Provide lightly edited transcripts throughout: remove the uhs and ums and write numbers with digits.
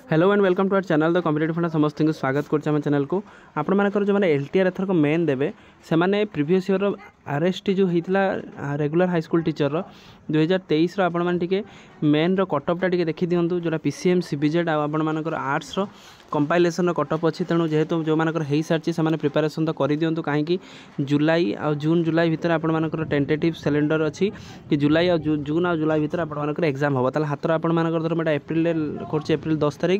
Hello and welcome to our channel the competitive funda समस्त को स्वागत कर चैनल को आपण मानकर जो मैंने एलटीआर एथरक मेन देवे से मैंने प्रीवियस ईयर आरएसटी जो होता रेगुलर हाई स्कूल टीचर 2023 आपण मैंने मेन कटअपटा देखी दिंतु जोटा पीसीएम सीबीजेड आपण मानकर आर्ट्स कंपाइलेसन कटअप अच्छी तेणु जेहेतु जो मानकर हो सारी से प्रिपेरेसन तो कर दिंतु कहीं जुलाई आ जून जुलाई भितर आपण मानकर टेंटेटिव सिलेंडर अच्छी कि जुलाई आ जून आ जुलाई भितर आपण मानकर एग्जाम हम ताल हाथ आपण मानकर धर मैं एप्रिल कर एप्रिल 10 तारीख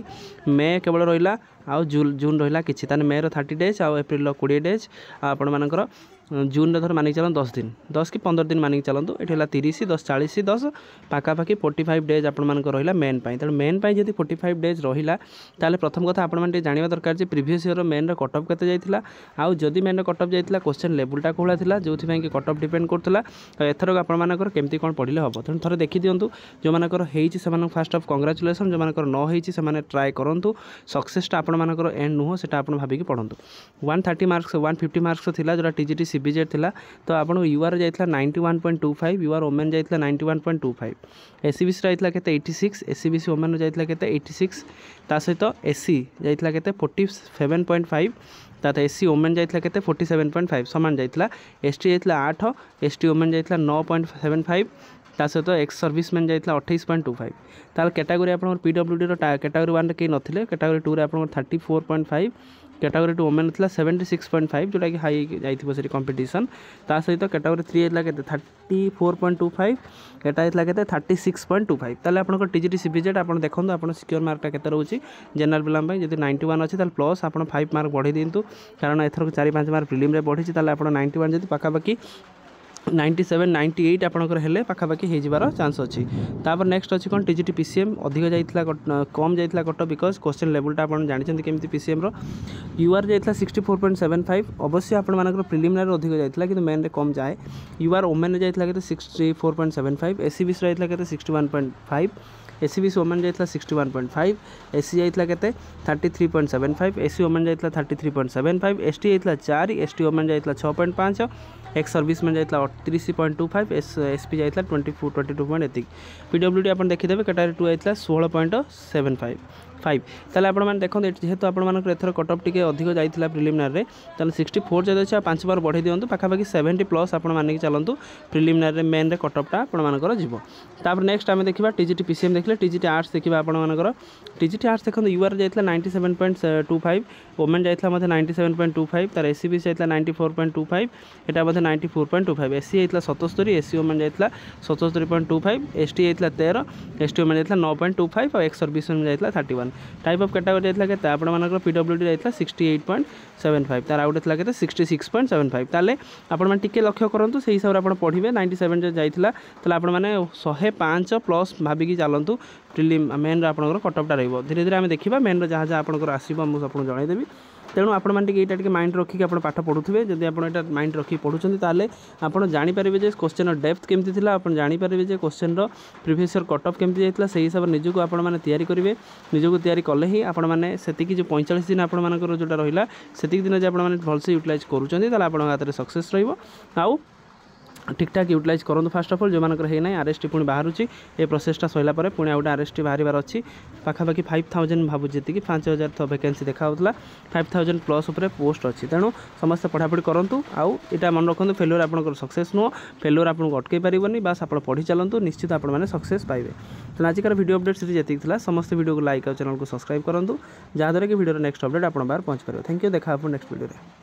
मे केवल रहा आउ जून रहा कि मे 30 डेज आ एप्रिल 20 डेज आपण मानकर जून धर मानिक चलते 10 दिन 10 कि 15 दिन मानिक चलतु ये 30 10 40 10 पाखापाखि 45 डेज आपण मानकर रहा मेन तेणु मेन जब 45 डेज रहा ताले प्रथम कथा आपण मैंने जाना दरकार जे प्रीवियस ईयर मेन कटअप केते जाइतिला आउ जदि मेन कटअप जाइतिला क्वेश्चन लेवलटा कोला थिला जो कि कटअप डिपेंड करथला एथरक आपण मानकर केमती कोन पढिले हबो तेणु थरे देखि दियंतु जो मानकर हेइछि से फास्ट ऑफ कांग्रेचुलेसन जो मानकर न हेइछि से माने ट्राई करंतु सक्सेसटा आपण मानकर एंड नुह सेटा आपण भाबिकी पढंतु 130 मार्क्स 150 मार्क्स थिला जोटा टीजीटी सीबीजेड थिला तो आपण यूआर जाइतिला 91.25 यूआर ओमेन जाइतिला 91.25 एसीबीसी जाइतिला केते 86 एसीबीसी ओमेन जाइतिला केते 86 ता सहित एससी जाइतिला केते 47.5 ताते एससी ओमेन जाइतिला केते 47.5 समान जाइतिला एसटी जाइतिला 8 एसटी ओमेन जाइतिला 9.75 ता सहित एक्स सर्विसमैन जाइतिला 28.25 ताल कैटेगरी आपण पीडब्ल्यूडी रो कैटेगरी 1 रे के नथिले कैटेगरी 2 रे आपण 34.5 कैटेगरी 2 ओमेन था 76.5 जोटा कि हाई जाइथिबो से कंपटीशन ता सहित कैटेगरी 3 एतला केते 34.25 एटा एतला केते 36.25 ताले आपन टीजीटी सीबीजेड आपन देखंतु आपन सिक्योर मार्कटा केते रहउची जनरल प्लान पय जदि 91 अछि ताले प्लस आपन 5 मार्क बढ़ी दिंतु कारण एथर 4-5 मार्क प्रीलिम रे बढ़ी छि ताले आपन 91 जदि पाखा पाखी 97 98 आपंकर हेले पाखापाखि हो जबार चान्स अच्छी तापर नेक्स्ट अच्छी कौन टीजीटी पीसीएम अधिक जाइतिला कम जाइतिला कट बिकज क्वेश्चन लेवलटा आप जानते केमती पीसीएम रो यूआर जाइतिला 64.75 अवश्य आपण मानकर प्रिलिमिनरी अधिक जाइतिला किंतु मेन रे कम जाए यूआर ओमेन जाइतिला केते 64.75 एसीबीसी जाइतिला केते 61.5 एसीबीसी ओमेन जाइतिला 61.5 एससी जाइतिला केते 33.75 एससी ओमेन जाइतिला 33.75 एसटी जाइतिला 4 एसटी ओमेन जाइतिला 6.5 एक्स सर्विसमैन जाइतिला 38.25 एसपी जाइतिला 22.8 पीडब्ल्यूडी आपण देखिदेबे कैटेगरी 2 जाइतिला 16.75 ताले आपण माने देखो जेहेतु आपण मानकर एथर कटअप टिके अधिक जाइतिला प्रिलिमिनरी रे ताले 64 जदि अछि 5 बार बढ़ी दियंतु पाखापाखि 70 प्लस आपण माने कि चलंतु प्रिलिमिनरी रे मेन रे कटअपटा आपण मानकर जिवो तापर नेक्स्ट आमे देखिबा टीजीटी पीसीएम देखले टीजीटी आर्ट्स देखिबा आपण मानकर टीजीटी आर्ट्स देखो यूआर जाइतिला 97.25 ओमेन जाइतिला मध्ये 97.25 तार एसीबी जाइतिला 94.25 एटा मध्ये 94.25 एससी जाइतिला 77 एससी ओमेन जाइतिला 77.25 एसटी जाइतिला 13 एसटी ओमेन जाइतिला 9.25 और एक्स सर्विस ओमेन जाइतिला 31 टाइप ऑफ कैटेगरी जाइतिला केते आपण मानकर पीडब्ल्यूडी जाइतिला 68.75 तार आउट थला केते 66.75 ताले आपण माने टिके लक्ष्य करंतु सेही हिसाब रे आपण पढिबे 97 जे जाइतिला ताले आपण माने 105 प्लस भाबिकी चलंतु प्रिलिम मेन रे आपनकर कटअपटा रहइबो धीरे धीरे आमे देखिबा मेन रे जहा जहा आपनकर आसीबो हम आपन जणाइ देबी तेणु आपण माने टिके एटा टिके माइंड रखिक आपण पाठ पढुथिबे जदि आपण एटा माइंड रखि पढुचंती ताले आपण जानि परिबे जे क्वेश्चन डेप्थ केमती थिला आपण जानि परिबे जे क्वेश्चन रो प्रीवियस ईयर कटअप केमती जाइतिला सेही हिसाब रे निजको आपण माने तयारी करिवे निजको तयारी कले ही आपण माने सेतिकी जो 45 दिन आपण मानकर जोटा रहिला सेतिकी दिन जे आपण माने भलसे यूटिलाइज करूचंती ताले आपण हाथ रे सक्सेस रहइबो आउ ठीक ठाक यूटिलाइज करूँ फास्ट अफ ऑल जो मानकर है ना आरएसटी पुणी बाहर ए प्रोसेसटा सरला पुणी आउट आरएसटी बाहर अच्छी पाखापाखि 5000 भावु जी 5000 वैकेंसी देखा 5000 प्लस उपर पोस्ट अच्छी तेणु समस्त पढ़ापढ़ी करूँ आउ यहाँ मन रखु फेल्योर आप सक्सेस नुह फेल्योर आपको अटकई पारनी बास आप पढ़ी चलतु निश्चित आप सक्सेस पाइबे तेणु आजिकार वीडियो अपडेट सीरीज जी समस्त वीडियो को लाइक और चैनल को सब्सक्राइब करूँ जहाँद्वारा कि वीडियो नेक्स्ट अपडेट आप बाहर पहुँच पारे थैंक यू देखा नेक्स्ट वीडियो।